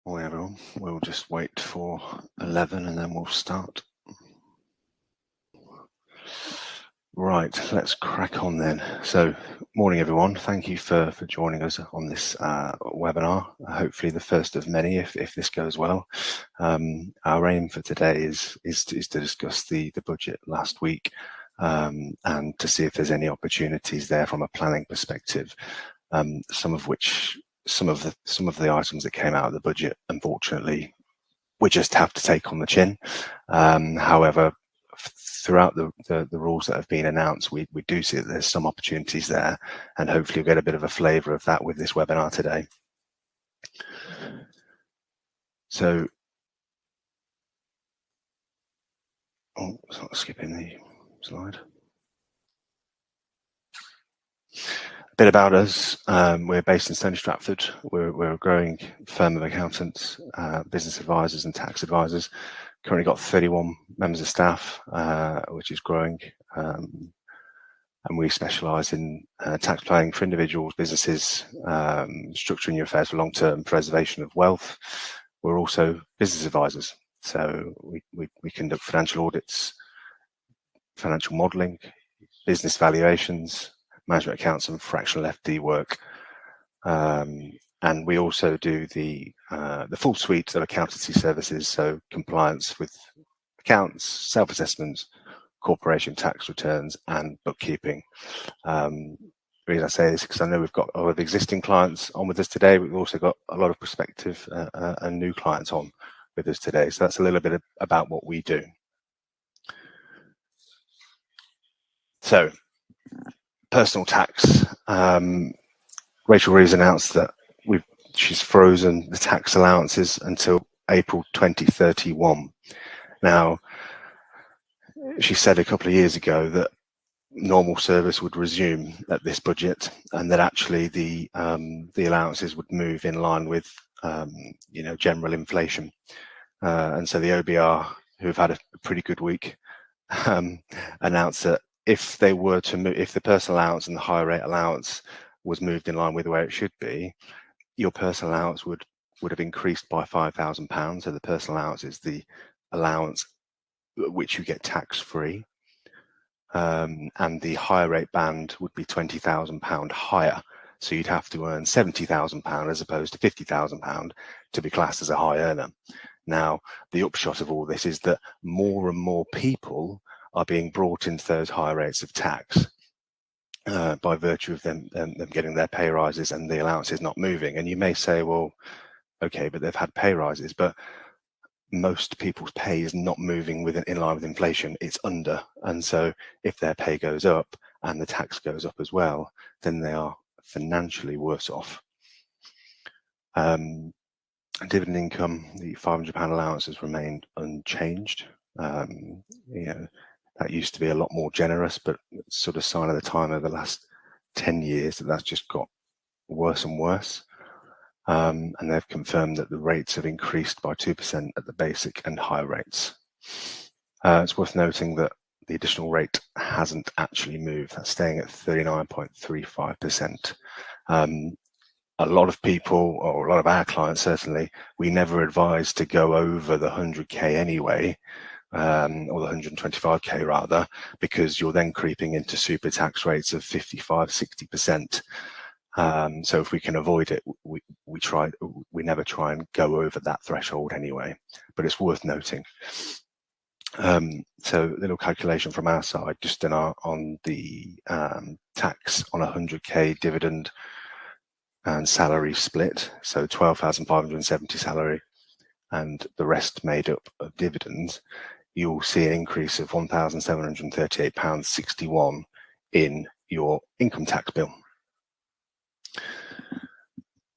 Morning everyone, we'll just wait for 11 and then we'll start. Right, let's crack on then. So, morning everyone, thank you for joining us on this webinar, hopefully the first of many if this goes well. Our aim for today is to discuss the budget last week and to see if there's any opportunities there from a planning perspective, some of the items that came out of the budget, unfortunately, we just have to take on the chin. However, throughout the rules that have been announced, we do see that there's some opportunities there, and hopefully you'll get a bit of a flavour of that with this webinar today. So, skipping the slide. A bit about us. We're based in Stony Stratford. We're a growing firm of accountants, business advisors and tax advisors. Currently got 31 members of staff, which is growing. And we specialise in tax planning for individuals, businesses, structuring your affairs for long-term preservation of wealth. We're also business advisors. So we conduct financial audits, financial modelling, business valuations, management accounts and fractional FD work, and we also do the full suite of accountancy services, so compliance with accounts, self-assessments, corporation tax returns and bookkeeping. The reason I say this is because I know we've got a lot of existing clients on with us today, but we've also got a lot of prospective and new clients on with us today, so that's a little bit about what we do. So, personal tax. Rachel Reeves announced that she's frozen the tax allowances until April 2031. Now, she said a couple of years ago that normal service would resume at this budget, and that actually the allowances would move in line with general inflation. And so the OBR, who've had a pretty good week, announced that if they were to move, if the personal allowance and the higher rate allowance was moved in line with where it should be, your personal allowance would have increased by £5,000. So the personal allowance is the allowance which you get tax free, and the higher rate band would be £20,000 higher. So you'd have to earn £70,000 as opposed to £50,000 to be classed as a high earner. Now, the upshot of all this is that more and more people are being brought into those higher rates of tax by virtue of them getting their pay rises and the allowances not moving. And you may say, well, okay, but they've had pay rises, but most people's pay is not moving in line with inflation, it's under. And so if their pay goes up and the tax goes up as well, then they are financially worse off. Dividend income, the £500 allowance has remained unchanged. That used to be a lot more generous, but it's sort of sign of the time over the last 10 years that that's just got worse and worse. And they've confirmed that the rates have increased by 2% at the basic and higher rates. It's worth noting that the additional rate hasn't actually moved. That's staying at 39.35%. A lot of people, or a lot of our clients certainly, we never advise to go over the 100k anyway, or the 125k rather, because you're then creeping into super tax rates of 55-60%. So if we can avoid it, we never try and go over that threshold anyway, but it's worth noting. So a little calculation from our side, just on the tax on 100k dividend and salary split, so 12,570 salary and the rest made up of dividends, you'll see an increase of £1,738.61 in your income tax bill.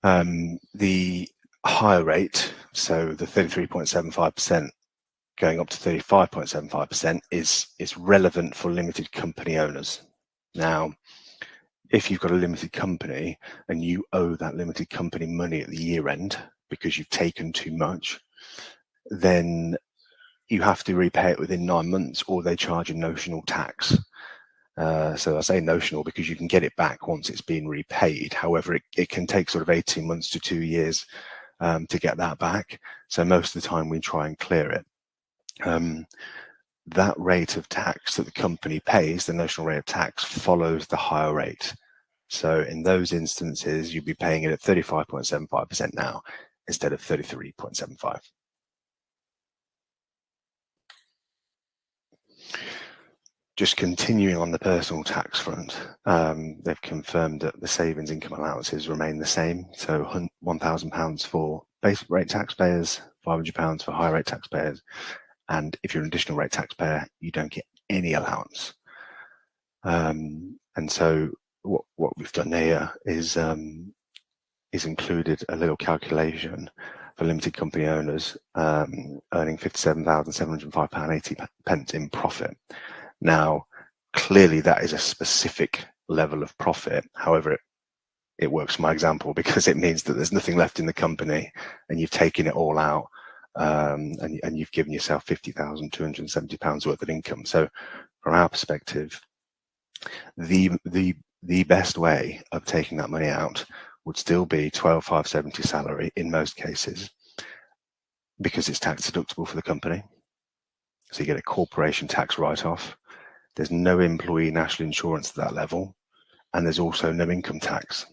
The higher rate, so the 33.75% going up to 35.75%, is relevant for limited company owners. Now, if you've got a limited company and you owe that limited company money at the year end because you've taken too much, then you have to repay it within 9 months, or they charge a notional tax. So I say notional because you can get it back once it's been repaid. However, it can take sort of 18 months to 2 years to get that back. So most of the time we try and clear it. That rate of tax that the company pays, the notional rate of tax, follows the higher rate. So in those instances, you'd be paying it at 35.75% now instead of 33.75. Just continuing on the personal tax front, they've confirmed that the savings income allowances remain the same. So £1,000 for basic rate taxpayers, £500 for higher rate taxpayers. And if you're an additional rate taxpayer, you don't get any allowance. And so what we've done here is included a little calculation for limited company owners earning £57,705.80 in profit. Now, clearly that is a specific level of profit. However, it works for my example because it means that there's nothing left in the company and you've taken it all out. And you've given yourself £50,270 worth of income. So from our perspective, the best way of taking that money out would still be 12,570 salary in most cases, because it's tax deductible for the company. So you get a corporation tax write-off. There's no employee national insurance at that level, and there's also no income tax.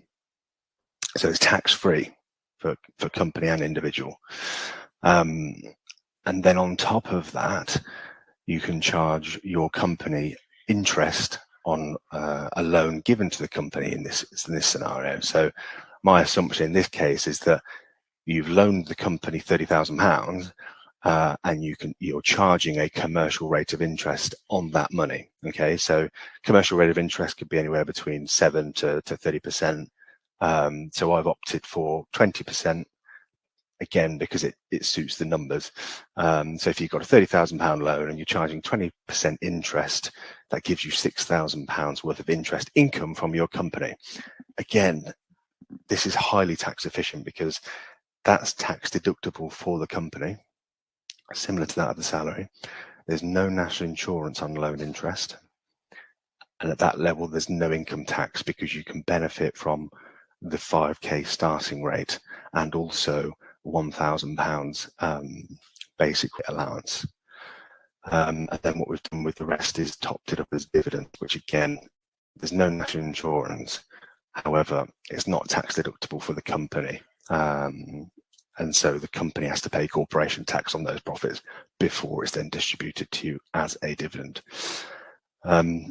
So it's tax-free for company and individual. And then on top of that, you can charge your company interest on a loan given to the company in this scenario. So my assumption in this case is that you've loaned the company £30,000 and you're charging a commercial rate of interest on that money. Okay, so commercial rate of interest could be anywhere between 7 to 30%. So I've opted for 20%. Again, because it suits the numbers. So if you've got a £30,000 loan and you're charging 20% interest, that gives you £6,000 worth of interest income from your company. Again, this is highly tax efficient because that's tax deductible for the company, similar to that of the salary. There's no national insurance on loan interest. And at that level, there's no income tax because you can benefit from the 5K starting rate and also £1,000 basic allowance. And then what we've done with the rest is topped it up as dividend, which again, there's no national insurance. However, it's not tax deductible for the company. And so the company has to pay corporation tax on those profits before it's then distributed to you as a dividend. As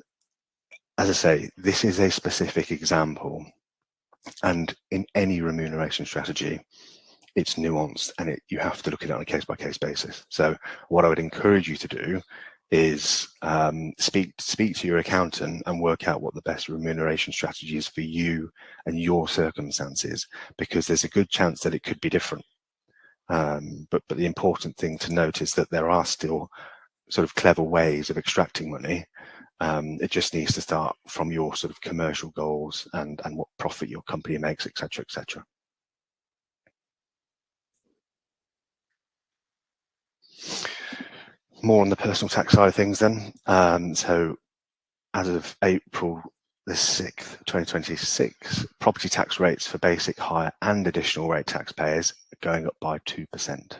I say, this is a specific example, and in any remuneration strategy, it's nuanced and you have to look at it on a case-by-case basis. So what I would encourage you to do is speak to your accountant and work out what the best remuneration strategy is for you and your circumstances, because there's a good chance that it could be different. But the important thing to note is that there are still sort of clever ways of extracting money. It just needs to start from your sort of commercial goals and what profit your company makes, etc., etc. More on the personal tax side of things then. So as of April the 6th, 2026, property tax rates for basic, higher and additional rate taxpayers are going up by 2%.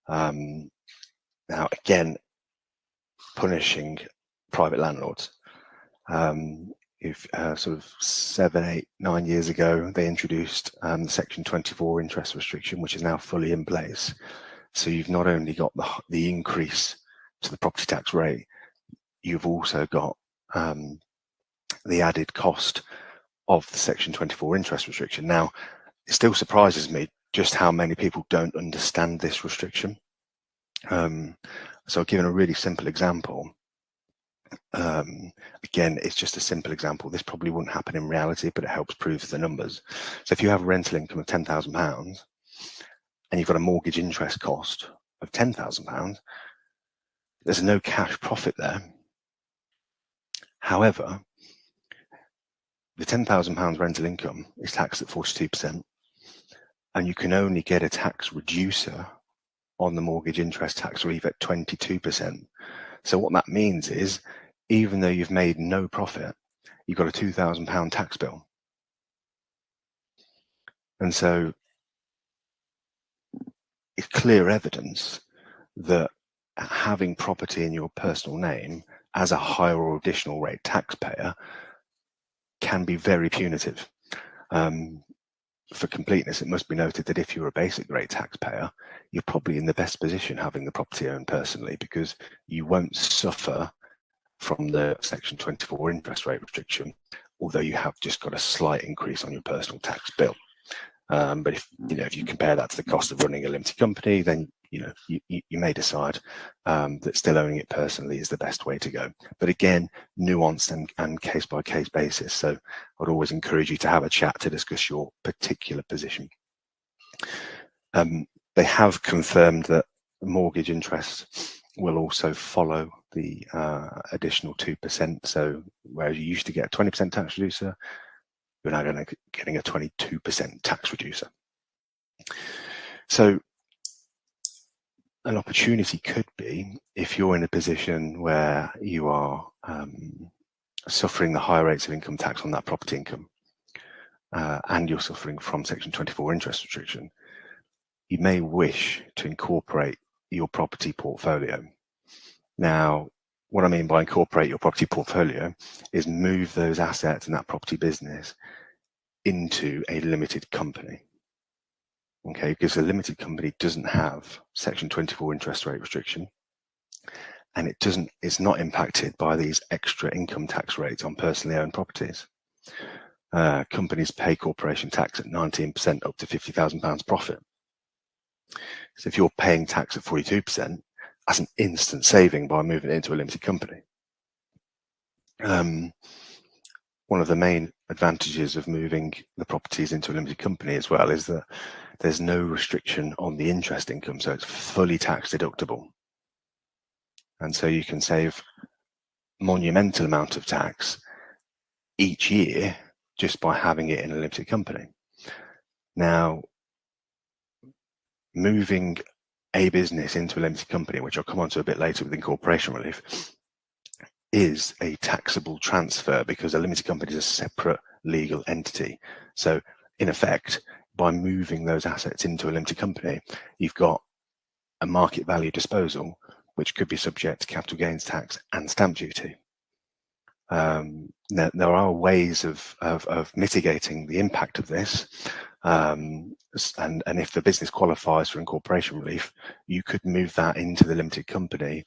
Now, again, punishing private landlords. If sort of 7, 8, 9 years ago, they introduced the Section 24 interest restriction, which is now fully in place. So you've not only got the increase to the property tax rate, you've also got the added cost of the Section 24 interest restriction. Now, it still surprises me just how many people don't understand this restriction. So I've given a really simple example. Again, it's just a simple example. This probably wouldn't happen in reality, but it helps prove the numbers. So if you have a rental income of £10,000 and you've got a mortgage interest cost of £10,000, there's no cash profit there. However, the £10,000 rental income is taxed at 42%, and you can only get a tax reducer on the mortgage interest tax relief at 22%. So what that means is, even though you've made no profit, you've got a £2,000 tax bill. And so it's clear evidence that having property in your personal name as a higher or additional rate taxpayer can be very punitive. For completeness, it must be noted that if you're a basic rate taxpayer, you're probably in the best position having the property owned personally, because you won't suffer from the Section 24 interest rate restriction, although you have just got a slight increase on your personal tax bill. But if you compare that to the cost of running a limited company, then you may decide that still owning it personally is the best way to go. But again, nuanced and case by case basis. So I'd always encourage you to have a chat to discuss your particular position. They have confirmed that mortgage interest will also follow the additional 2%. So whereas you used to get a 20% tax reducer, you're now getting a 22% tax reducer. So an opportunity could be, if you're in a position where you are suffering the higher rates of income tax on that property income, and you're suffering from Section 24 interest restriction, you may wish to incorporate your property portfolio. Now, what I mean by incorporate your property portfolio is move those assets and that property business into a limited company. Okay, because a limited company doesn't have Section 24 interest rate restriction, and it's not impacted by these extra income tax rates on personally owned properties. Companies pay corporation tax at 19% up to £50,000 profit. So if you're paying tax at 42%, that's an instant saving by moving it into a limited company. One of the main advantages of moving the properties into a limited company as well is that there's no restriction on the interest income, so it's fully tax deductible. And so you can save monumental amount of tax each year just by having it in a limited company. Now, moving a business into a limited company, which I'll come on to a bit later with incorporation relief, is a taxable transfer because a limited company is a separate legal entity. So in effect, by moving those assets into a limited company, you've got a market value disposal, which could be subject to capital gains tax and stamp duty. There are ways of mitigating the impact of this. And if the business qualifies for incorporation relief, you could move that into the limited company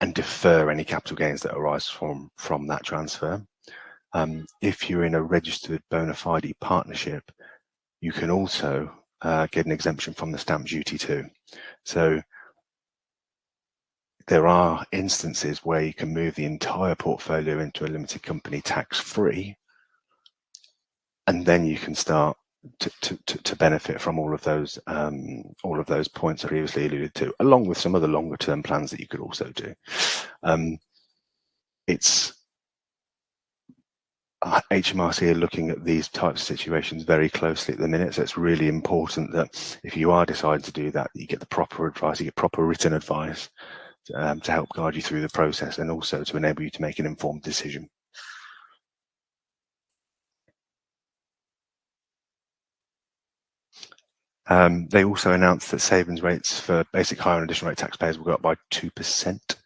and defer any capital gains that arise from that transfer. If you're in a registered bona fide partnership, you can also get an exemption from the stamp duty too. So there are instances where you can move the entire portfolio into a limited company tax-free, and then you can start to benefit from all of those points I previously alluded to, along with some other longer term plans that you could also do. HMRC are looking at these types of situations very closely at the minute, so it's really important that if you are deciding to do that, you get the proper advice, you get proper written advice to help guide you through the process, and also to enable you to make an informed decision. They also announced that savings rates for basic, higher and additional rate taxpayers will go up by 2%.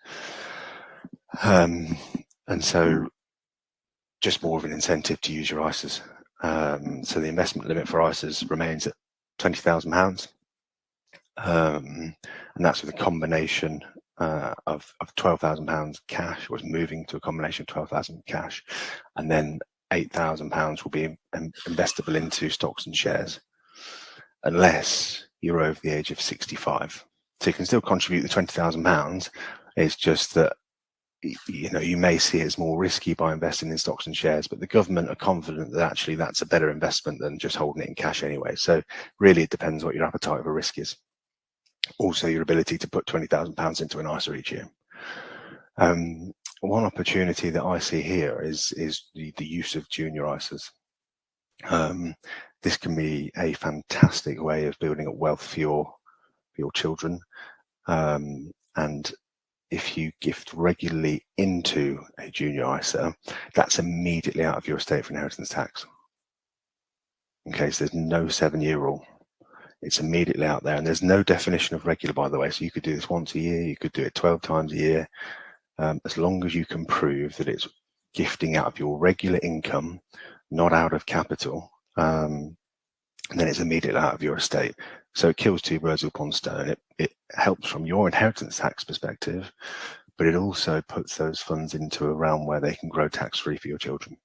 And so just more of an incentive to use your ISAs. So the investment limit for ISAs remains at £20,000. And that's with a combination of £12,000 cash, was moving to a combination of £12,000 cash, and then £8,000 will be investable into stocks and shares, unless you're over the age of 65. So you can still contribute the £20,000. It's just that you may see it as more risky by investing in stocks and shares, but the government are confident that actually that's a better investment than just holding it in cash anyway. So really it depends what your appetite for risk is. Also your ability to put £20,000 into an ISA each year. One opportunity that I see here is the use of junior ISAs. This can be a fantastic way of building up wealth for your children. And if you gift regularly into a junior ISA, that's immediately out of your estate for inheritance tax. Okay, so there's no 7-year rule. It's immediately out there, and there's no definition of regular, by the way. So you could do this once a year, you could do it 12 times a year, as long as you can prove that it's gifting out of your regular income, not out of capital, and then it's immediately out of your estate. So it kills two birds with one stone. It helps from your inheritance tax perspective, but it also puts those funds into a realm where they can grow tax-free for your children.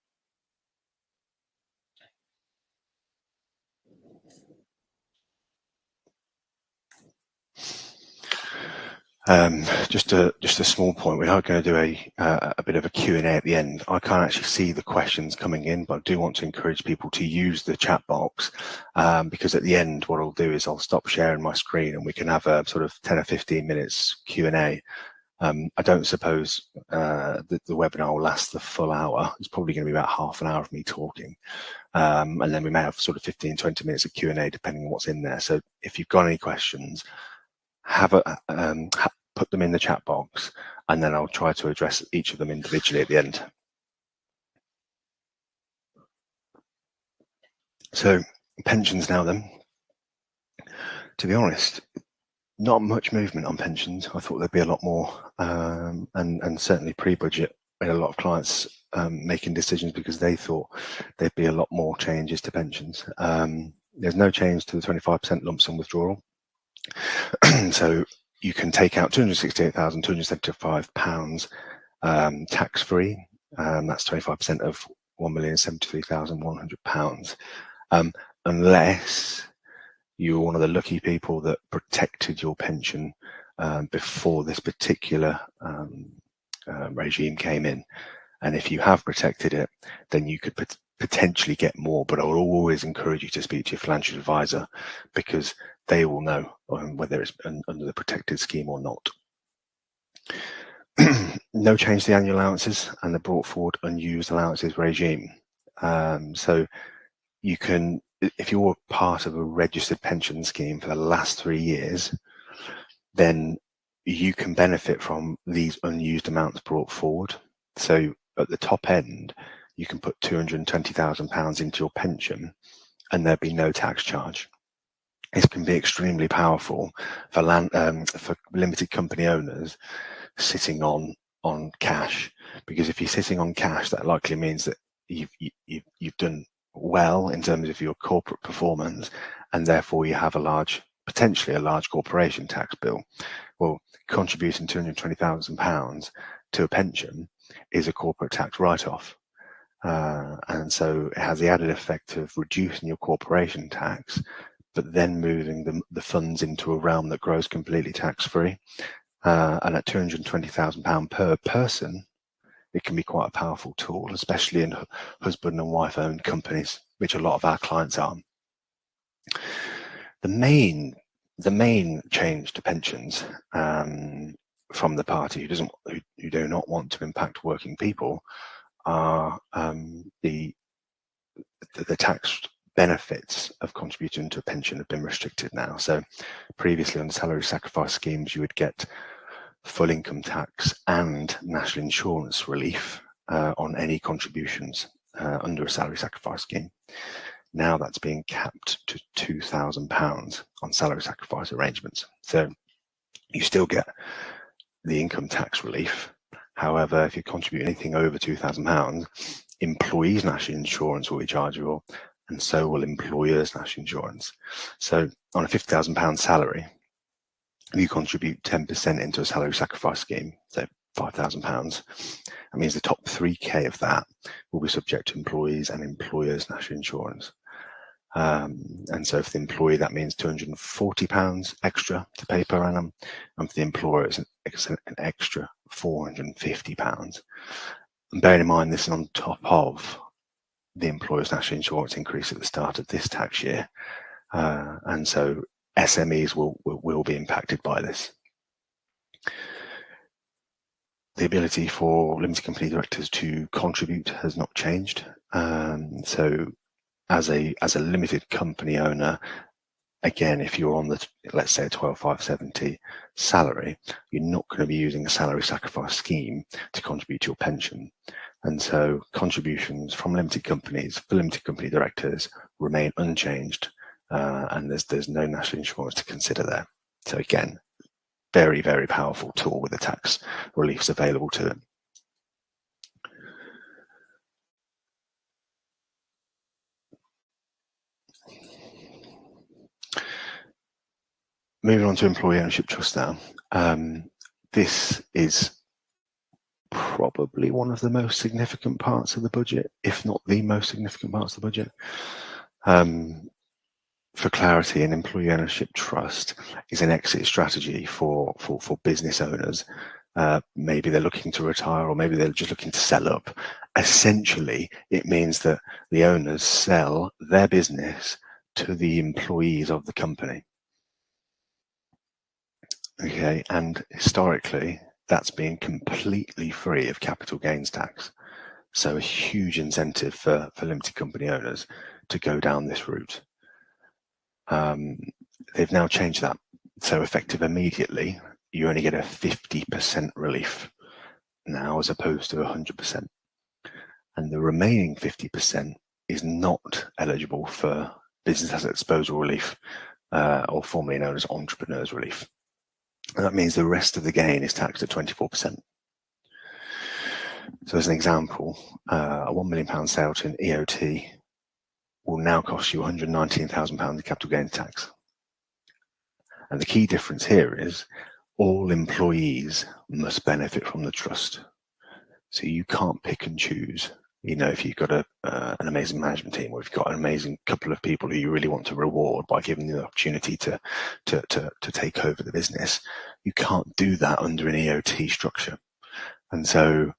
Just a small point. We are going to do a bit of a Q&A at the end. I can't actually see the questions coming in, but I do want to encourage people to use the chat box, because at the end, what I'll do is I'll stop sharing my screen and we can have a sort of 10 or 15 minutes Q&A. I don't suppose the webinar will last the full hour. It's probably going to be about half an hour of me talking. And then we may have sort of 15, 20 minutes of Q&A depending on what's in there. So if you've got any questions, put them in the chat box, and then I'll try to address each of them individually at the end. So pensions now then. To be honest, not much movement on pensions. I thought there'd be a lot more, and certainly pre-budget, we had a lot of clients making decisions because they thought there'd be a lot more changes to pensions. There's no change to the 25% lump sum withdrawal. So you can take out £268,275 tax-free. That's 25% of £1,073,100, unless you're one of the lucky people that protected your pension before this particular regime came in. And if you have protected it, then you could potentially get more, but I will always encourage you to speak to your financial advisor, because they will know whether it's under the protected scheme or not. No change to the annual allowances and the brought forward unused allowances regime. So you can, if you're part of a registered pension scheme for the last 3 years, then you can benefit from these unused amounts brought forward. So at the top end, you can put £220,000 into your pension and there'd be no tax charge. This can be extremely powerful for limited company owners sitting on cash, because if you're sitting on cash, that likely means that you've done well in terms of your corporate performance, and therefore you have potentially a large corporation tax bill. Well, contributing £220,000 to a pension is a corporate tax write-off. And so it has the added effect of reducing your corporation tax, but then moving the funds into a realm that grows completely tax-free. And at £220,000 per person, it can be quite a powerful tool, especially in husband and wife-owned companies, which a lot of our clients are. The main change to pensions from the party who do not want to impact working people are the tax benefits of contributing to a pension have been restricted now. So previously on salary sacrifice schemes, you would get full income tax and national insurance relief on any contributions under a salary sacrifice scheme. Now that's being capped to £2,000 on salary sacrifice arrangements. So you still get the income tax relief. However, if you contribute anything over £2,000, employees' national insurance will be chargeable, and so will employers' national insurance. So on a £50,000 salary, if you contribute 10% into a salary sacrifice scheme, so £5,000, that means the top 3K of that will be subject to employees and employers' national insurance. And so for the employee, that means £240 extra to pay per annum, and for the employer, it's an extra £450. And bearing in mind, this is on top of the employer's national insurance increase at the start of this tax year, and so SMEs will be impacted by this. The ability for limited company directors to contribute has not changed. So as a limited company owner, again, if you're on the, let's say, a 12,570 salary, you're not going to be using a salary sacrifice scheme to contribute to your pension. And so contributions from limited companies for limited company directors remain unchanged and there's no national insurance to consider there. So again, very, very powerful tool with the tax reliefs available to them. Moving on to employee ownership trust now. This is probably one of the most significant parts of the budget, if not the most significant parts of the budget. For clarity, an employee ownership trust is an exit strategy for business owners. Maybe they're looking to retire, or maybe they're just looking to sell up. Essentially, it means that the owners sell their business to the employees of the company. Okay, and historically, that's been completely free of capital gains tax. So a huge incentive for limited company owners to go down this route. They've now changed that. So effective immediately, you only get a 50% relief now as opposed to 100%. And the remaining 50% is not eligible for business asset disposal relief, or formerly known as entrepreneurs relief. And that means the rest of the gain is taxed at 24%. So as an example, a £1 million sale to an EOT will now cost you £119,000 in capital gains tax. And the key difference here is all employees must benefit from the trust. So you can't pick and choose. You know, if you've got an amazing management team, or if you've got an amazing couple of people who you really want to reward by giving them the opportunity to take over the business, you can't do that under an EOT structure. And so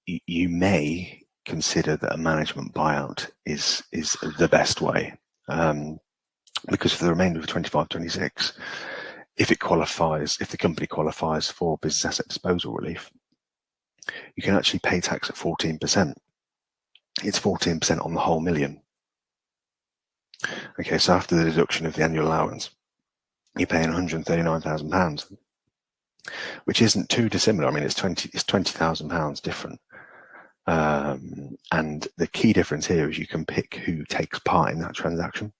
you may consider that a management buyout is the best way, because for the remainder of 25-26, if the company qualifies for business asset disposal relief, you can actually pay tax at 14%. It's 14% on the whole million. Okay, so after the deduction of the annual allowance, you're paying £139,000, which isn't too dissimilar. I mean, it's £20,000 different. And the key difference here is you can pick who takes part in that transaction,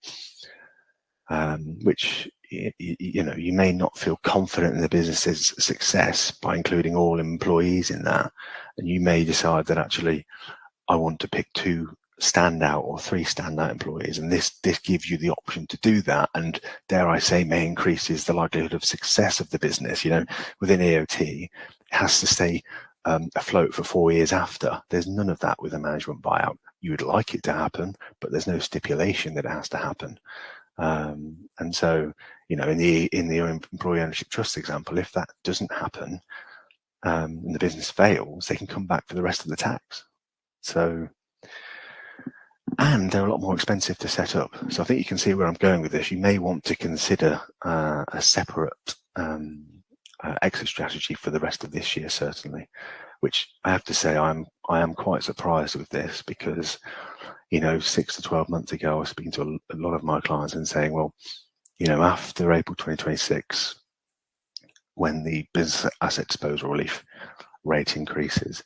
which you may not feel confident in the business's success by including all employees in that, and you may decide that actually I want to pick 2 standout or 3 standout employees, and this gives you the option to do that, and dare I say may increases the likelihood of success of the business. You know, within EOT, it has to stay afloat for 4 years after. There's none of that with a management buyout. You would like it to happen, but there's no stipulation that it has to happen. And so, you know, in the employee ownership trust example, if that doesn't happen, and the business fails, they can come back for the rest of the tax. So, and they're a lot more expensive to set up. So I think you can see where I'm going with this. You may want to consider a separate exit strategy for the rest of this year, certainly, which I have to say I am quite surprised with this, because, you know, 6 to 12 months ago, I was speaking to a lot of my clients and saying, well, you know, after April 2026, when the business asset disposal relief rate increases,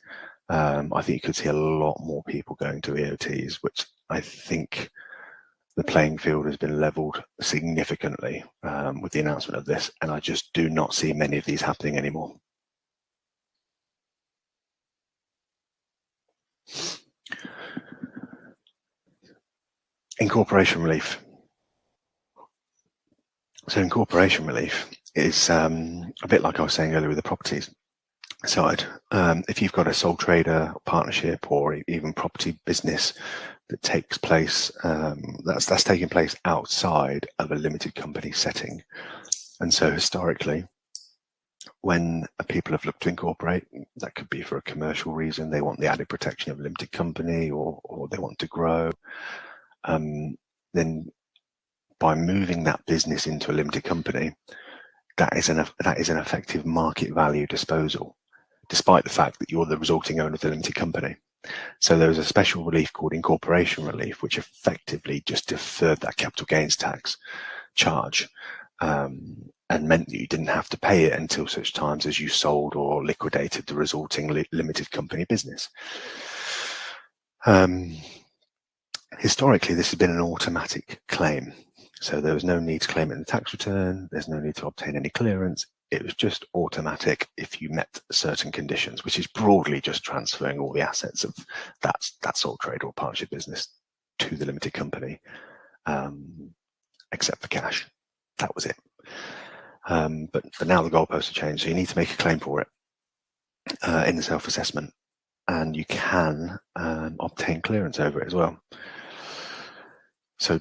I think you could see a lot more people going to EOTs, which I think the playing field has been leveled significantly with the announcement of this, and I just do not see many of these happening anymore. Incorporation relief. So incorporation relief is a bit like I was saying earlier with the properties side. If you've got a sole trader partnership or even property business that takes place, that's taking place outside of a limited company setting. And so historically, when people have looked to incorporate, that could be for a commercial reason. They want the added protection of a limited company, or they want to grow. Then by moving that business into a limited company, that is an effective market value disposal, despite the fact that you're the resulting owner of the limited company. So there was a special relief called incorporation relief, which effectively just deferred that capital gains tax charge, and meant that you didn't have to pay it until such times as you sold or liquidated the resulting limited company business. Historically, this has been an automatic claim. So there was no need to claim it in the tax return. There's no need to obtain any clearance. It was just automatic if you met certain conditions, which is broadly just transferring all the assets of that sole trade or partnership business to the limited company, except for cash. That was it. But now the goalposts have changed, so you need to make a claim for it in the self-assessment, and you can obtain clearance over it as well. So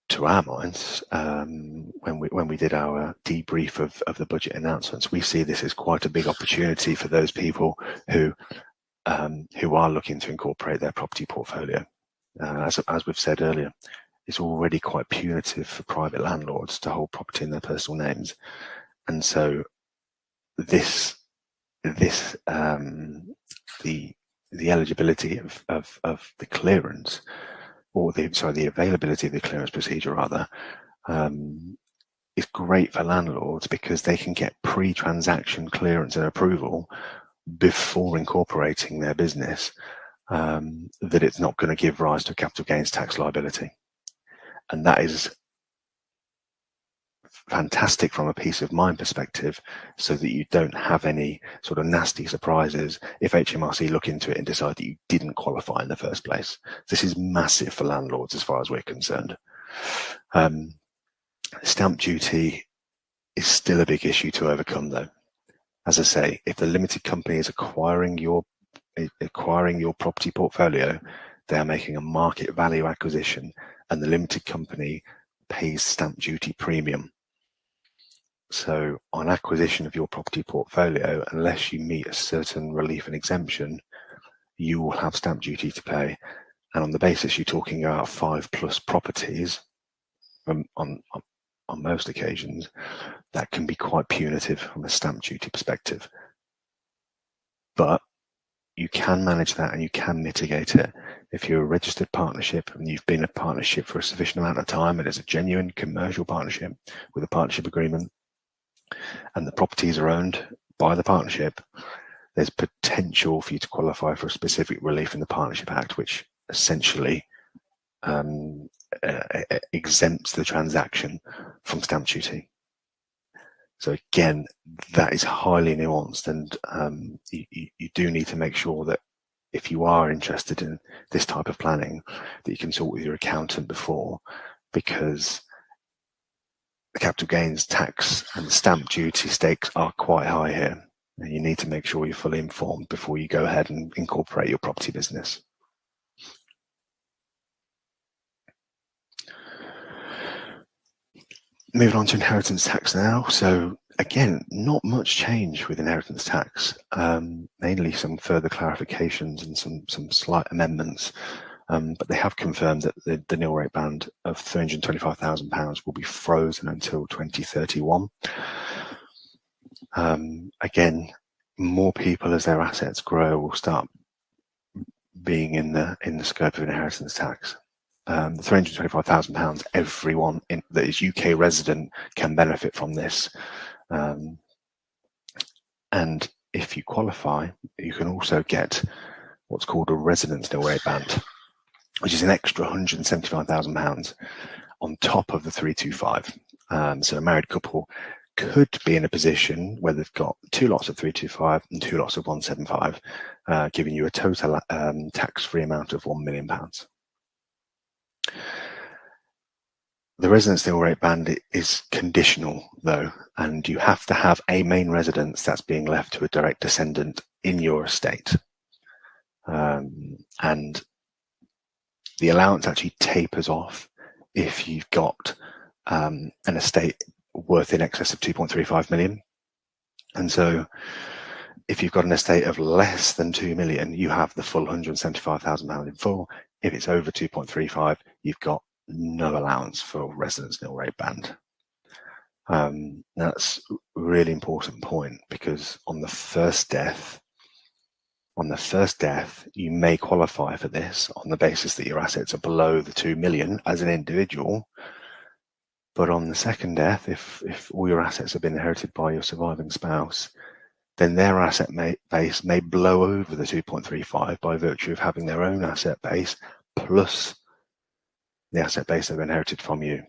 to our minds, when we did our debrief of the budget announcements, we see this as quite a big opportunity for those people who are looking to incorporate their property portfolio. As we've said earlier, it's already quite punitive for private landlords to hold property in their personal names, and so the eligibility of the clearance, or the availability of the clearance procedure rather, is great for landlords because they can get pre-transaction clearance and approval before incorporating their business, that it's not going to give rise to a capital gains tax liability. And that is fantastic from a peace of mind perspective, so that you don't have any sort of nasty surprises if HMRC look into it and decide that you didn't qualify in the first place. This is massive for landlords as far as we're concerned. Stamp duty is still a big issue to overcome though. As I say, if the limited company is acquiring your property portfolio, they are making a market value acquisition, and the limited company pays stamp duty premium. So on acquisition of your property portfolio, unless you meet a certain relief and exemption, you will have stamp duty to pay. And on the basis you're talking about 5+ properties, on most occasions, that can be quite punitive from a stamp duty perspective. But you can manage that and you can mitigate it. If you're a registered partnership and you've been a partnership for a sufficient amount of time, and it's a genuine commercial partnership with a partnership agreement, and the properties are owned by the partnership, there's potential for you to qualify for a specific relief in the Partnership Act, which essentially exempts the transaction from stamp duty. So again, that is highly nuanced, and you do need to make sure that if you are interested in this type of planning, that you consult with your accountant before, because the capital gains tax and stamp duty stakes are quite high here, and you need to make sure you're fully informed before you go ahead and incorporate your property business. Moving on to inheritance tax now. So again, not much change with inheritance tax, mainly some further clarifications and some slight amendments. But they have confirmed that the nil rate band of £325,000 will be frozen until 2031. Again, more people as their assets grow will start being in the scope of inheritance tax. The £325,000, everyone that is UK resident can benefit from this. And if you qualify, you can also get what's called a residence nil rate band, which is an extra £175,000 on top of the 325. So a married couple could be in a position where they've got 2 lots of 325 and 2 lots of 175, giving you a total tax-free amount of £1 million. The residence nil rate band is conditional though, and you have to have a main residence that's being left to a direct descendant in your estate. And the allowance actually tapers off if you've got an estate worth in excess of 2.35 million. And so if you've got an estate of less than 2 million, you have the full £175,000 in full. If it's over 2.35, you've got no allowance for residence nil rate band. That's a really important point, because on the first death, you may qualify for this on the basis that your assets are below the 2 million as an individual. But on the second death, if all your assets have been inherited by your surviving spouse, then their asset base may blow over the 2.35 by virtue of having their own asset base plus the asset base they've inherited from you.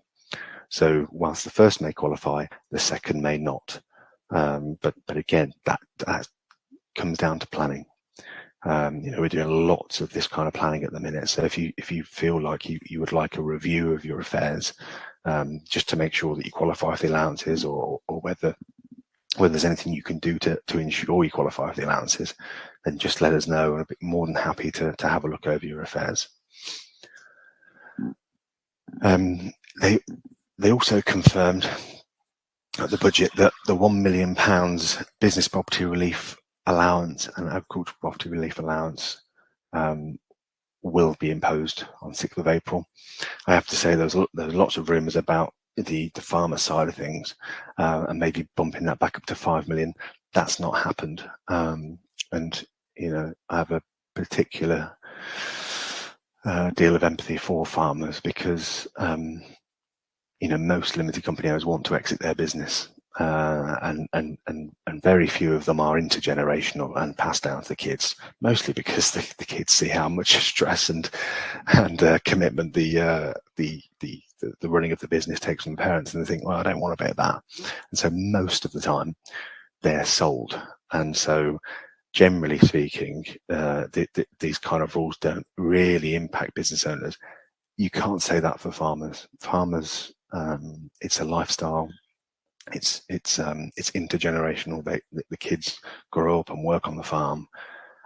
So whilst the first may qualify, the second may not. But again, that comes down to planning. We're doing lots of this kind of planning at the minute. So if you feel like you would like a review of your affairs, just to make sure that you qualify for the allowances, or whether there's anything you can do to ensure you qualify for the allowances, then just let us know, and I'd be more than happy to have a look over your affairs. They also confirmed at the budget that the £1 million business property relief allowance and agricultural property relief allowance will be imposed on 6th of April. I have to say there's lots of rumours about the farmer side of things, and maybe bumping that back up to 5 million. That's not happened, and I have a particular deal of empathy for farmers, because most limited company owners want to exit their business, and very few of them are intergenerational and passed down to the kids, mostly because the kids see how much stress and commitment the running of the business takes from the parents, and they think, well, I don't want a bit of that. And so most of the time they're sold. And so generally speaking, these kind of rules don't really impact business owners. You can't say that for farmers. Farmers, it's a lifestyle. It's intergenerational. The kids grow up and work on the farm,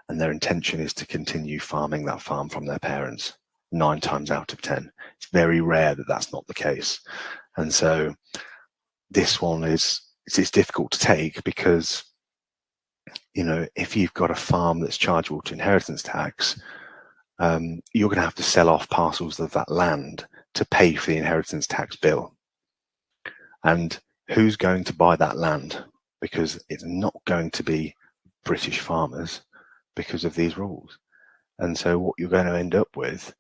and their intention is to continue farming that farm from their parents 9 times out of 10. It's very rare that that's not the case. And so this one it's difficult to take, because if you've got a farm that's chargeable to inheritance tax, you're going to have to sell off parcels of that land to pay for the inheritance tax bill. And who's going to buy that land? Because it's not going to be British farmers because of these rules. And so what you're going to end up with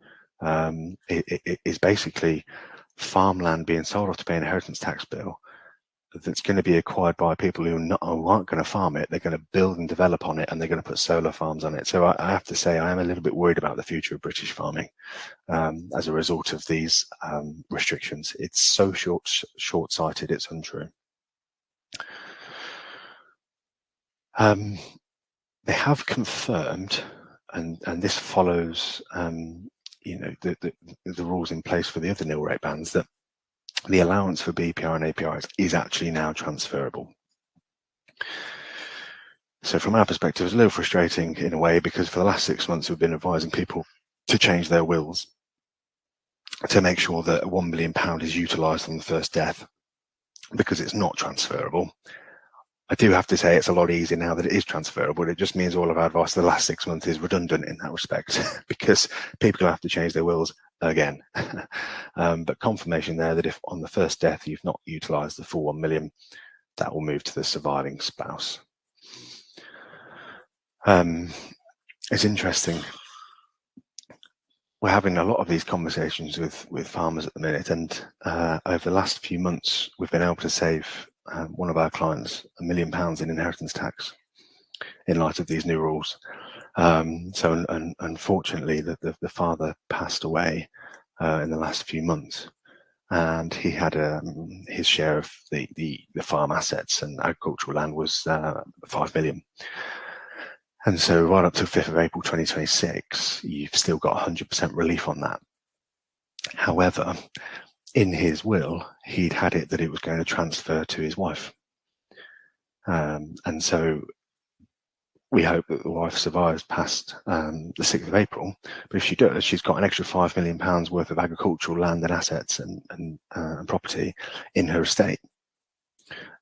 is basically farmland being sold off to pay an inheritance tax bill that's going to be acquired by people who aren't going to farm it. They're going to build and develop on it, and they're going to put solar farms on it. So I have to say, I am a little bit worried about the future of British farming as a result of these restrictions. It's so short-sighted, it's untrue. They have confirmed, and this follows the rules in place for the other nil rate bands, that the allowance for BPR and APRs is actually now transferable. So from our perspective, it's a little frustrating in a way, because for the last 6 months we've been advising people to change their wills to make sure that £1 million is utilised on the first death, because it's not transferable. I do have to say it's a lot easier now that it is transferable. It just means all of our advice for the last 6 months is redundant in that respect, because people have to change their wills again. But confirmation there that if on the first death you've not utilised the full 1 million, that will move to the surviving spouse. It's interesting. We're having a lot of these conversations with farmers at the minute, and over the last few months we've been able to save one of our clients £1 million in inheritance tax in light of these new rules. So unfortunately the father passed away in the last few months, and he had his share of the farm assets, and agricultural land was 5 million. And so right up to 5th of April 2026, you've still got 100% relief on that. However, in his will, he'd had it that it was going to transfer to his wife. And so we hope that the wife survives past the 6th of April. But if she does, she's got an extra £5 million worth of agricultural land and assets and property in her estate.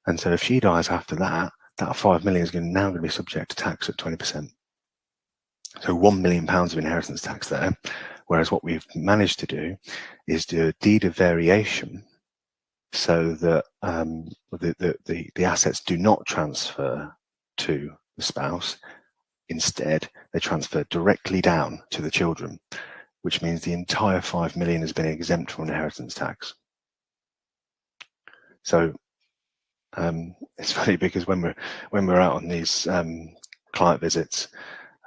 And so if she dies after that, that 5 million is now going to be subject to tax at 20%. So £1 million of inheritance tax there. Whereas what we've managed to do is do a deed of variation, so that the assets do not transfer to the spouse. Instead, they transfer directly down to the children, which means the entire 5 million has been exempt from inheritance tax. So it's funny, because when we're out on these client visits,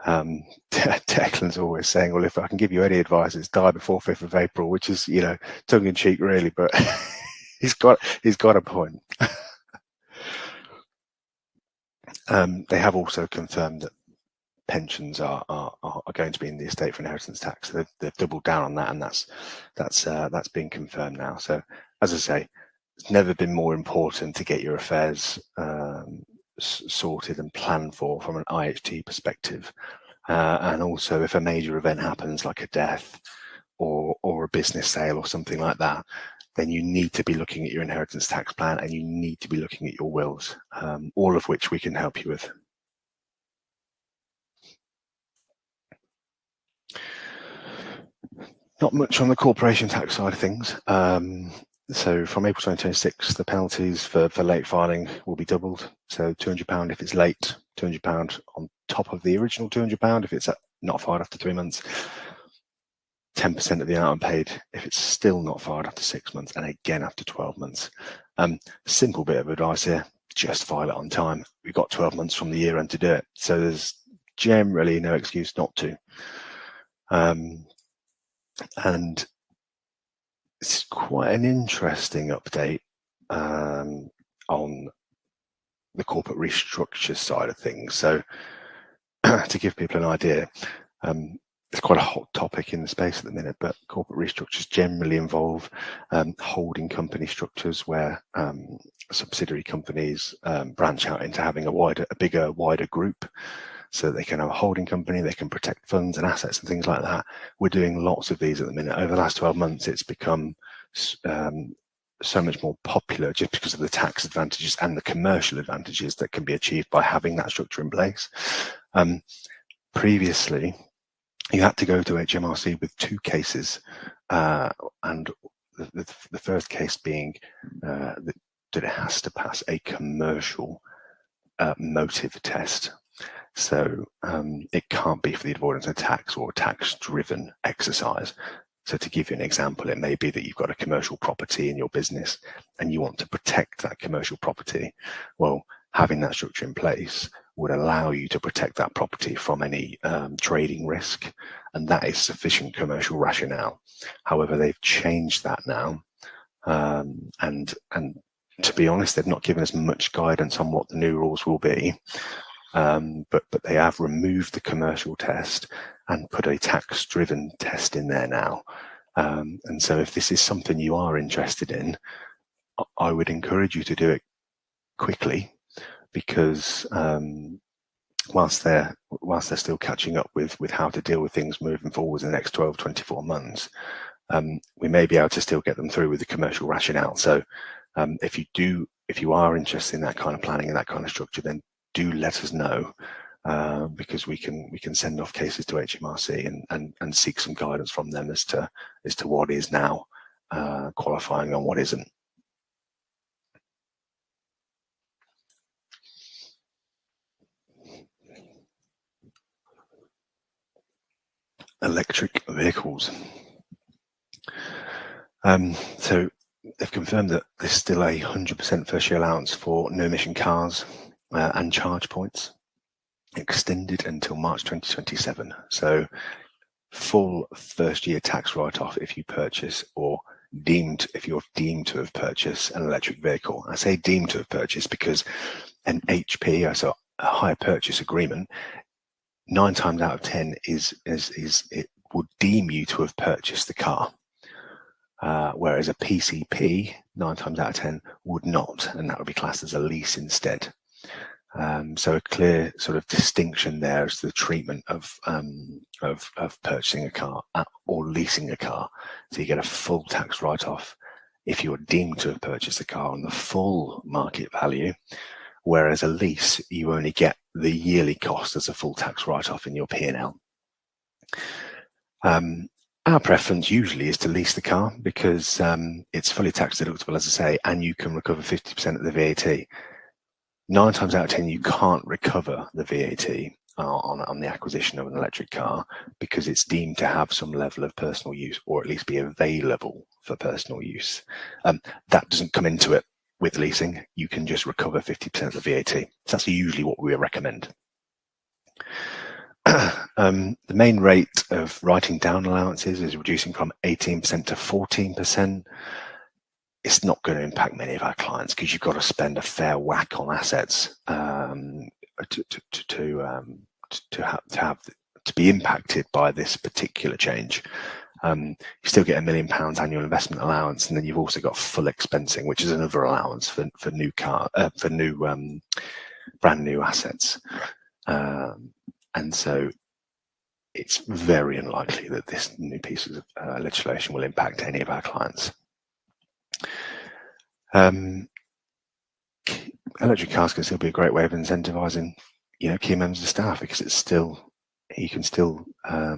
Declan's always saying, well, if I can give you any advice, it's die before 5th of April, which is, you know, tongue in cheek really, but he's got a point. They have also confirmed that pensions are going to be in the estate for inheritance tax. So they've doubled down on that, and that's been confirmed now. So as I say, it's never been more important to get your affairs sorted and planned for from an IHT perspective. And also, if a major event happens, like a death or a business sale or something like that, then you need to be looking at your inheritance tax plan, and you need to be looking at your wills, all of which we can help you with. Not much on the corporation tax side of things. So from April 2026, the penalties for late filing will be doubled. So £200 if it's late, £200 on top of the original £200 if it's not filed after 3 months, 10% of the amount unpaid if it's still not filed after 6 months, and again after 12 months. Simple bit of advice here, just file it on time. We've got 12 months from the year end to do it. So there's generally no excuse not to. And it's quite an interesting update on the corporate restructure side of things. So to give people an idea, it's quite a hot topic in the space at the minute, but corporate restructures generally involve holding company structures where subsidiary companies branch out into having a bigger, wider group, so that they can have a holding company, they can protect funds and assets and things like that. We're doing lots of these at the minute. Over the last 12 months, it's become so much more popular just because of the tax advantages and the commercial advantages that can be achieved by having that structure in place. Previously, you had to go to HMRC with 2 cases, and the first case being that it has to pass a commercial motive test. So it can't be for the avoidance of tax or tax-driven exercise. So to give you an example, it may be that you've got a commercial property in your business and you want to protect that commercial property. Well, having that structure in place would allow you to protect that property from any trading risk, and that is sufficient commercial rationale. However, they've changed that now, and to be honest, they've not given us much guidance on what the new rules will be. But they have removed the commercial test and put a tax-driven test in there now. And so if this is something you are interested in, I would encourage you to do it quickly, because whilst they're still catching up with how to deal with things moving forward in the next 12, 24 months, we may be able to still get them through with the commercial rationale. So if you are interested in that kind of planning and that kind of structure, then do let us know, because we can send off cases to HMRC and seek some guidance from them as to what is now qualifying and what isn't. Electric vehicles. So they've confirmed that there's still a 100% first year allowance for no emission cars and charge points, extended until March 2027. So full first year tax write-off if you purchase if you're deemed to have purchased an electric vehicle. I say deemed to have purchased because an HP, so a hire purchase agreement, 9 times out of 10 it would deem you to have purchased the car. Whereas a PCP, 9 times out of 10, would not, and that would be classed as a lease instead. So a clear sort of distinction there as to the treatment of purchasing a car or leasing a car. So you get a full tax write-off if you're deemed to have purchased the car on the full market value, whereas a lease, you only get the yearly cost as a full tax write-off in your P&L. Our preference usually is to lease the car because it's fully tax deductible, as I say, and you can recover 50% of the VAT. 9 times out of 10, you can't recover the VAT on the acquisition of an electric car because it's deemed to have some level of personal use, or at least be available for personal use. That doesn't come into it with leasing. You can just recover 50% of the VAT. So that's usually what we recommend. The main rate of writing down allowances is reducing from 18% to 14%. It's not going to impact many of our clients because you've got to spend a fair whack on assets to be impacted by this particular change. You still get £1 million annual investment allowance, and then you've also got full expensing, which is another allowance for brand new assets. And so it's very unlikely that this new piece of legislation will impact any of our clients. Electric cars can still be a great way of incentivizing, key members of staff, because it's still, you can still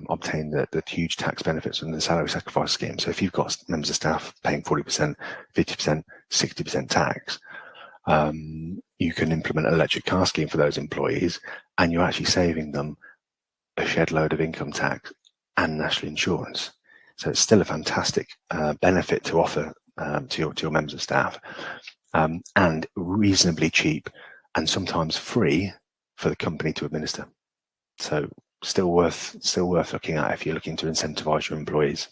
obtain the huge tax benefits from the salary sacrifice scheme. So if you've got members of staff paying 40%, 50%, 60% tax, you can implement an electric car scheme for those employees, and you're actually saving them a shed load of income tax and national insurance. So it's still a fantastic benefit to offer to your members of staff, and reasonably cheap and sometimes free for the company to administer. So still worth looking at if you're looking to incentivize your employees.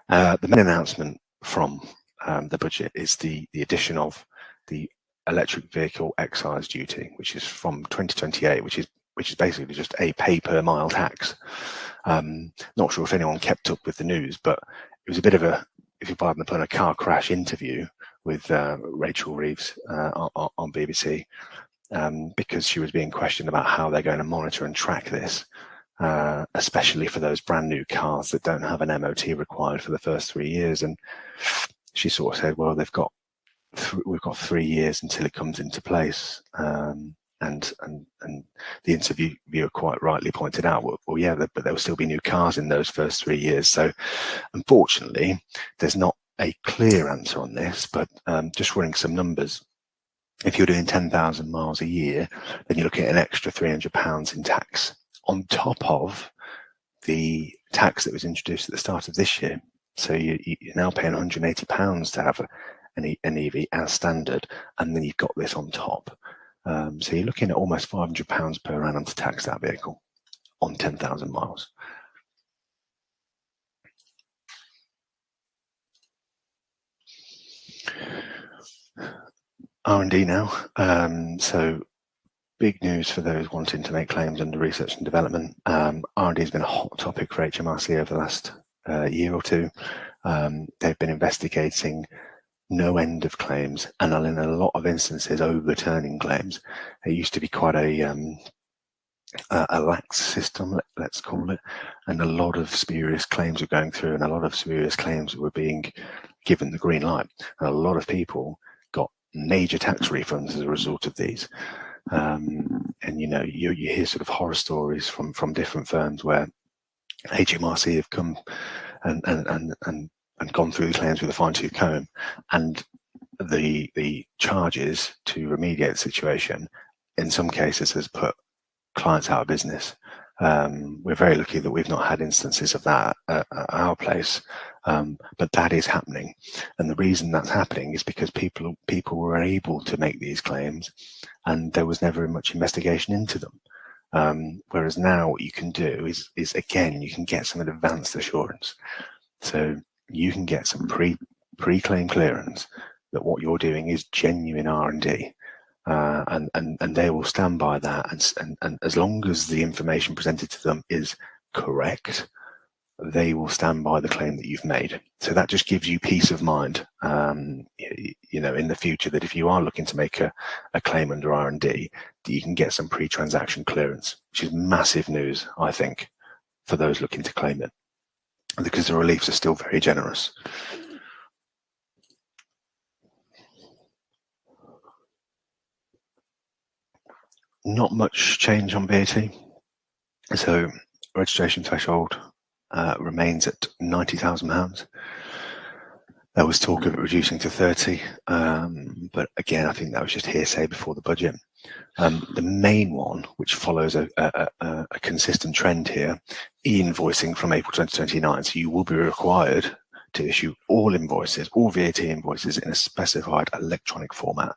The main announcement from the budget is the addition of the electric vehicle excise duty, which is from 2028, which is basically just a pay per mile tax. Not sure if anyone kept up with the news, but it was a bit of a, if you pardon the pun, a car crash interview with Rachel Reeves on BBC, because she was being questioned about how they're going to monitor and track this, especially for those brand new cars that don't have an MOT required for the first 3 years. And she sort of said, well, we've got 3 years until it comes into place. And the interviewer quite rightly pointed out, well, yeah, but there will still be new cars in those first 3 years. So unfortunately, there's not a clear answer on this, but just running some numbers. If you're doing 10,000 miles a year, then you're looking at an extra £300 in tax on top of the tax that was introduced at the start of this year. So you're now paying £180 to have an EV as standard, and then you've got this on top. So you're looking at almost £500 per annum to tax that vehicle on 10,000 miles. R&D now. So big news for those wanting to make claims under research and development. R&D has been a hot topic for HMRC over the last year or two. They've been investigating no end of claims, and in a lot of instances overturning claims. It used to be quite a lax system, let's call it, and a lot of spurious claims were going through, and a lot of spurious claims were being given the green light, and a lot of people got major tax refunds as a result of these. And you hear sort of horror stories from different firms where HMRC have come and gone through the claims with a fine-tooth comb, and the charges to remediate the situation in some cases has put clients out of business. We're very lucky that we've not had instances of that at our place, but that is happening, and the reason that's happening is because people were able to make these claims and there was never much investigation into them. Whereas now what you can do is again, you can get some advanced assurance. So you can get some pre-claim clearance that what you're doing is genuine R&D, and they will stand by that. And as long as the information presented to them is correct, they will stand by the claim that you've made. So that just gives you peace of mind, in the future, that if you are looking to make a claim under R&D, that you can get some pre-transaction clearance, which is massive news, I think, for those looking to claim it, because the reliefs are still very generous. Not much change on VAT. So registration threshold remains at £90,000. There was talk of it reducing to 30, but again, I think that was just hearsay before the budget. The main one, which follows a consistent trend here, e-invoicing from April 2029. So you will be required to issue all invoices, all VAT invoices, in a specified electronic format.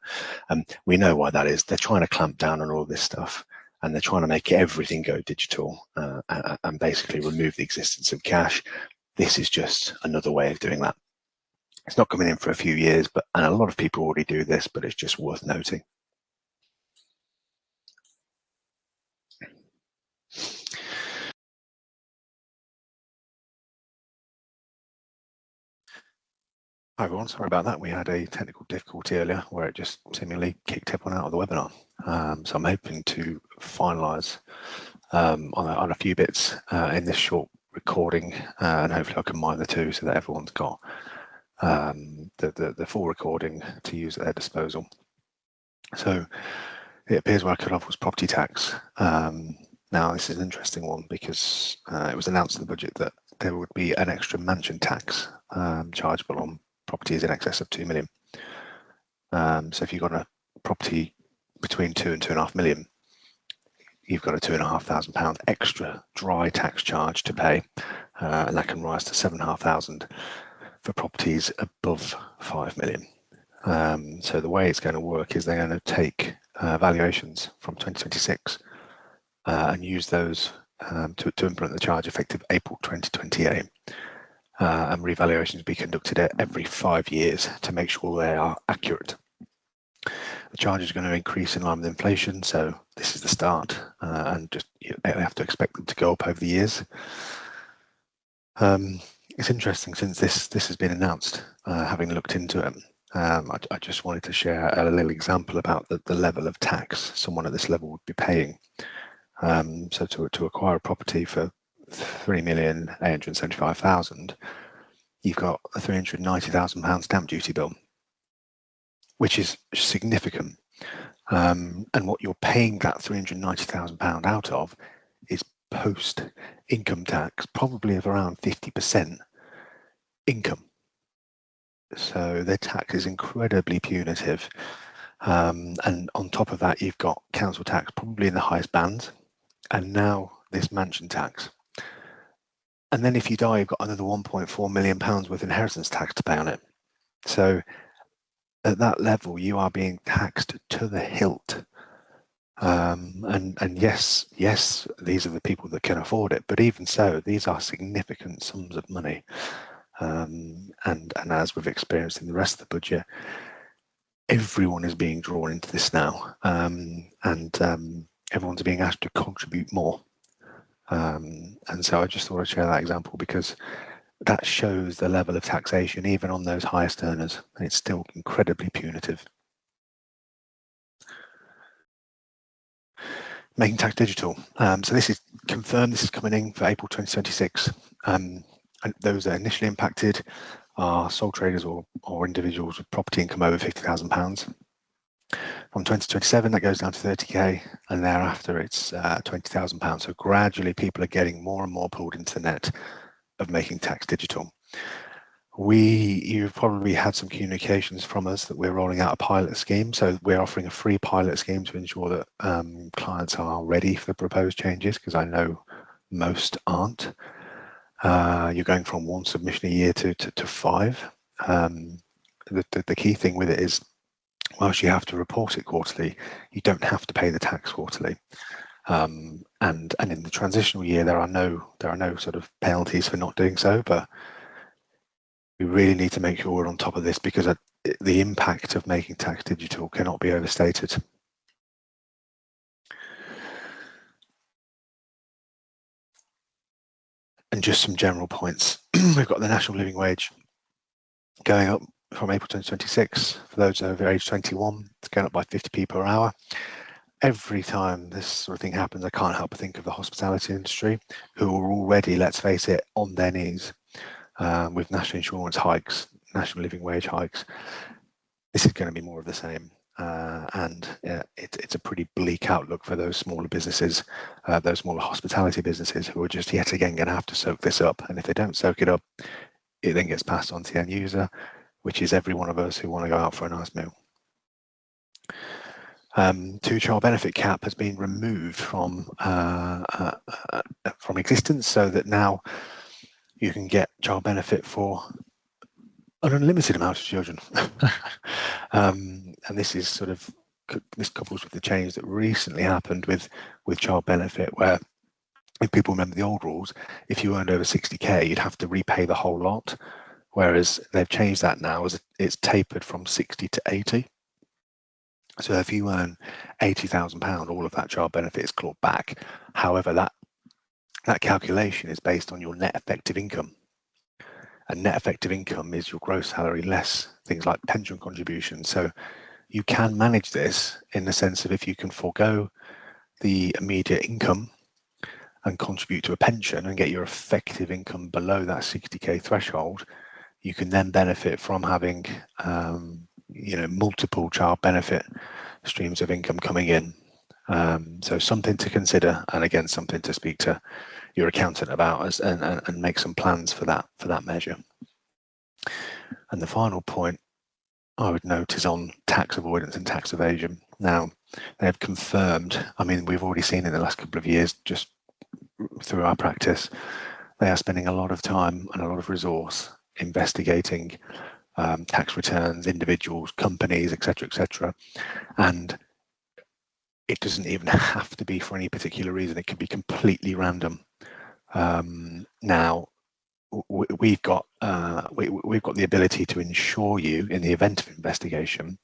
We know why that is. They're trying to clamp down on all this stuff. and they're trying to make everything go digital and basically remove the existence of cash. This is just another way of doing that. It's not coming in for a few years, and a lot of people already do this, but it's just worth noting. Hi everyone, sorry about that. We had a technical difficulty earlier where it just seemingly kicked everyone out of the webinar. So I'm hoping to finalise on a few bits in this short recording, and hopefully I can mine the two so that everyone's got the full recording to use at their disposal. So it appears where I cut off was property tax. Now this is an interesting one because it was announced in the budget that there would be an extra mansion tax chargeable on properties in excess of 2 million. So if you've got a property between 2 and 2.5 million, you've got a £2,500 extra dry tax charge to pay, and that can rise to £7,500 for properties above 5 million. So the way it's going to work is they're going to take valuations from 2026 and use those to implement the charge effective April 2028. And revaluations will be conducted every 5 years to make sure they are accurate. The charge is going to increase in line with inflation, so this is the start, and just you have to expect them to go up over the years. It's interesting since this has been announced, having looked into it. I just wanted to share a little example about the level of tax someone at this level would be paying. So to acquire a property for £3,875,000, you've got a £390,000 stamp duty bill, which is significant. And what you're paying that £390,000 out of is post income tax, probably of around 50% income. So their tax is incredibly punitive. And on top of that, you've got council tax, probably in the highest bands, and now this mansion tax. And then if you die, you've got another £1.4 million worth inheritance tax to pay on it. So at that level, you are being taxed to the hilt. And yes, these are the people that can afford it, but even so, these are significant sums of money. And as we've experienced in the rest of the budget, everyone is being drawn into this now, and everyone's being asked to contribute more. And so I just thought I'd share that example because that shows the level of taxation even on those highest earners, and it's still incredibly punitive. Making tax digital. So this is confirmed, this is coming in for April 2026. And those that are initially impacted are sole traders or individuals with property income over £50,000. From 2027, that goes down to 30k, and thereafter it's £20,000. So gradually people are getting more and more pulled into the net of making tax digital. You've probably had some communications from us that we're rolling out a pilot scheme. So we're offering a free pilot scheme to ensure that clients are ready for the proposed changes, because I know most aren't. You're going from 1 submission a year to 5. The key thing with it is, whilst you have to report it quarterly, you don't have to pay the tax quarterly. And in the transitional year, there are no sort of penalties for not doing so, but we really need to make sure we're on top of this, because the impact of making tax digital cannot be overstated. And just some general points. We've got the national living wage going up from April 2026. For those over age 21, it's going up by 50p per hour. Every time this sort of thing happens, I can't help but think of the hospitality industry, who are already, let's face it, on their knees with national insurance hikes, national living wage hikes. This is going to be more of the same. And it's a pretty bleak outlook for those smaller businesses, those smaller hospitality businesses, who are just yet again going to have to soak this up. And if they don't soak it up, it then gets passed on to the end user, which is every one of us who want to go out for a nice meal. 2-child benefit cap has been removed from existence, so that now you can get child benefit for an unlimited amount of children. And this is sort of this couples with the change that recently happened with child benefit, where if people remember the old rules, if you earned over 60k, you'd have to repay the whole lot, whereas they've changed that now as it's tapered from 60 to 80. So if you earn £80,000, all of that child benefit is clawed back. However, that calculation is based on your net effective income. And net effective income is your gross salary less things like pension contributions. So you can manage this in the sense of if you can forego the immediate income and contribute to a pension and get your effective income below that 60k threshold, you can then benefit from having multiple child benefit streams of income coming in. So something to consider, and again, something to speak to your accountant about and make some plans for that measure. And the final point I would note is on tax avoidance and tax evasion. Now, they have confirmed, I mean, we've already seen in the last couple of years, just through our practice, they are spending a lot of time and a lot of resource investigating tax returns, individuals, companies, etc., and it doesn't even have to be for any particular reason. It could be completely random. Now, we've got the ability to insure you in the event of investigation,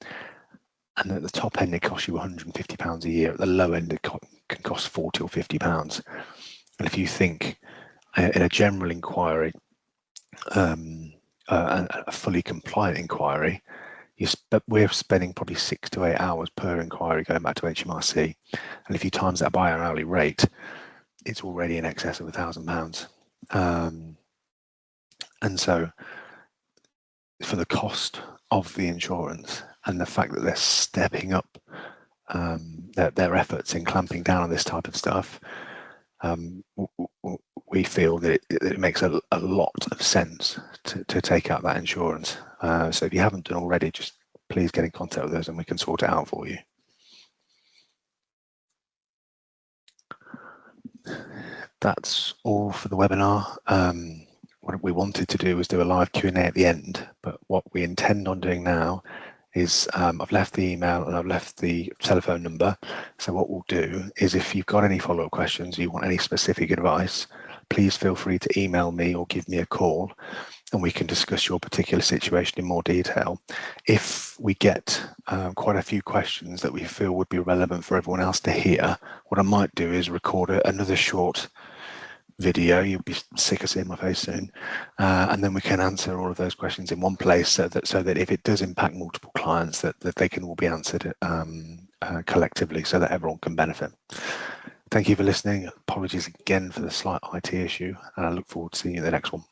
and at the top end it costs you £150 a year. At the low end it can cost £40 or £50. And if you think in a general inquiry, a fully compliant inquiry, we're spending probably 6 to 8 hours per inquiry going back to HMRC, and if you times that by our hourly rate, it's already in excess of £1,000. And so for the cost of the insurance and the fact that they're stepping up their efforts in clamping down on this type of stuff, we feel that it makes a lot of sense to take out that insurance. So if you haven't done already, just please get in contact with us and we can sort it out for you. That's all for the webinar. What we wanted to do was do a live Q&A at the end, but what we intend on doing now is I've left the email and I've left the telephone number. So what we'll do is, if you've got any follow-up questions, you want any specific advice, please feel free to email me or give me a call and we can discuss your particular situation in more detail. If we get quite a few questions that we feel would be relevant for everyone else to hear, what I might do is record another short video. You'll be sick of seeing my face soon, and then we can answer all of those questions in one place, so that if it does impact multiple clients, that they can all be answered collectively, so that everyone can benefit. Thank you for listening. Apologies again for the slight IT issue, and I look forward to seeing you in the next one.